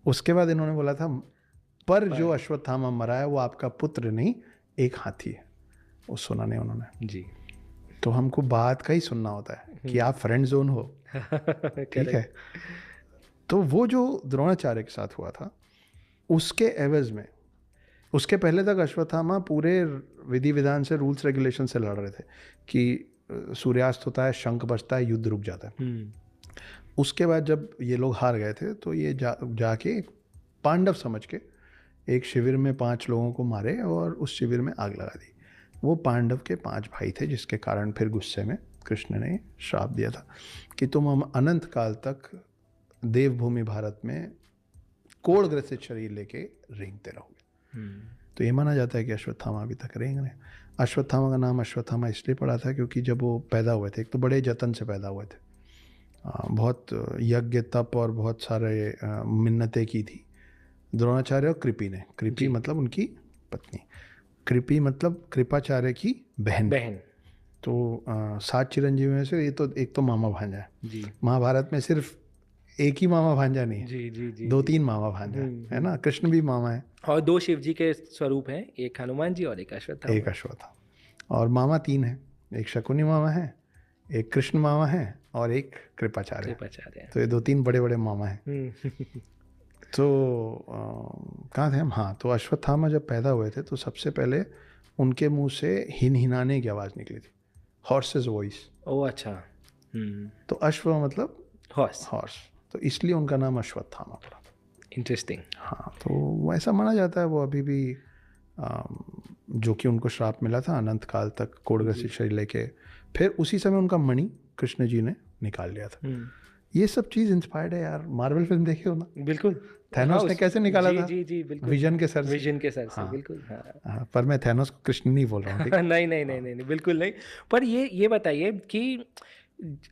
उसके बाद इन्होंने बोला था पर जो अश्वत्थामा मरा है वो आपका पुत्र नहीं, एक हाथी है। वो सुना नहीं उन्होंने। जी। तो हमको बात का ही सुनना होता है कि आप फ्रेंड जोन हो, ठीक है। करेक्ट। तो वो जो द्रोणाचार्य के साथ हुआ था, उसके एवज में, उसके पहले तक अश्वत्थामा पूरे विधि विधान से, रूल्स रेगुलेशन से लड़ रहे थे कि सूर्यास्त होता है, शंख बजता है, युद्ध रुक जाता है। उसके बाद जब ये लोग हार गए थे तो ये जाके एक पांडव समझ के एक शिविर में 5 लोगों को मारे और उस शिविर में आग लगा दी। वो पांडव के 5 भाई थे, जिसके कारण फिर गुस्से में कृष्ण ने श्राप दिया था कि तुम हम अनंत काल तक देवभूमि भारत में कोड़ ग्रसित शरीर लेके रेंगते रहोगे। तो ये माना जाता है कि अश्वत्थामा अभी तक रेंग रहे हैं। अश्वत्थामा का नाम अश्वत्थामा इसलिए पड़ा था क्योंकि जब वो पैदा हुए थे, एक तो बड़े जतन से पैदा हुए थे, बहुत यज्ञ तप और बहुत सारे मिन्नतें की थी द्रोणाचार्य और कृपि ने। कृपि मतलब उनकी पत्नी, कृपि मतलब कृपाचार्य की बहन। तो 7 चिरंजीवी में से ये तो एक तो मामा भांजा है। महाभारत में सिर्फ एक ही मामा भांजा नहीं है, जी, 2-3 मामा भांजा है ना। कृष्ण भी मामा है, और 2 शिव जी के स्वरूप हैं, एक हनुमान जी और एक अश्वत्थामा। एक अश्वत्थामा। और मामा 3 है, एक शकुनी मामा है, एक कृष्ण मामा है और एक कृपाचार्य है। तो ये 2-3 बड़े बड़े मामा हैं। तो कहाँ थे हम? हाँ, तो अश्वत्थामा जब पैदा हुए थे तो सबसे पहले उनके मुंह से हिनहिनाने की आवाज़ निकली थी, हॉर्सेस वॉइस। ओह अच्छा। तो अश्व मतलब हॉर्स, तो इसलिए उनका नाम अश्वत्थामा पड़ा। इंटरेस्टिंग। हाँ, तो ऐसा माना जाता है वो अभी भी, जो कि उनको श्राप मिला था अनंत काल तक कोड़ ग्रसित शरीर लेके, फिर उसी समय उनका मणि कृष्ण जी ने निकाल लिया था। ये सब चीज़ इंस्पायर्ड है यार, मार्वल फिल्म देखे हो ना? बिल्कुल। थैनोस ने कैसे निकाला था? जी बिल्कुल, विजन के सर से। विजन के सर से। हाँ, बिल्कुल। हाँ, पर मैं थैनोस को कृष्ण नहीं बोल रहा हूँ, ठीक है? नहीं, बिल्कुल नहीं। पर ये बताइए कि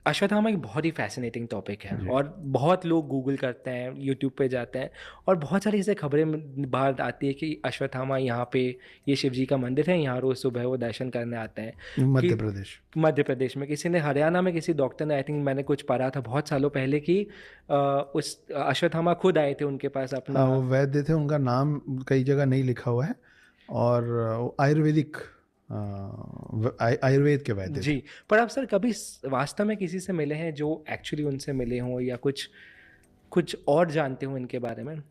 अश्वत्थामा एक बहुत ही फैसिनेटिंग टॉपिक है और बहुत लोग गूगल करते हैं, यूट्यूब पे जाते हैं और बहुत सारी ऐसे खबरें बाहर आती है कि अश्वत्थामा यहाँ पे, ये शिव जी का मंदिर है, यहाँ रोज़ सुबह वो दर्शन करने आते हैं। मध्य प्रदेश में किसी ने, हरियाणा में किसी डॉक्टर ने, आई थिंक मैंने कुछ पढ़ा था बहुत सालों पहले कि उस अश्वत्थामा खुद आए थे उनके पास अपना। हाँ, वो वैद्य थे, उनका नाम कई जगह नहीं लिखा हुआ है और आयुर्वेदिक, आयुर्वेद के वैद्य जी। थे। पर आप सर कभी वास्तव में किसी से मिले हैं जो एक्चुअली उनसे मिले हों या कुछ कुछ और जानते हो इनके बारे में?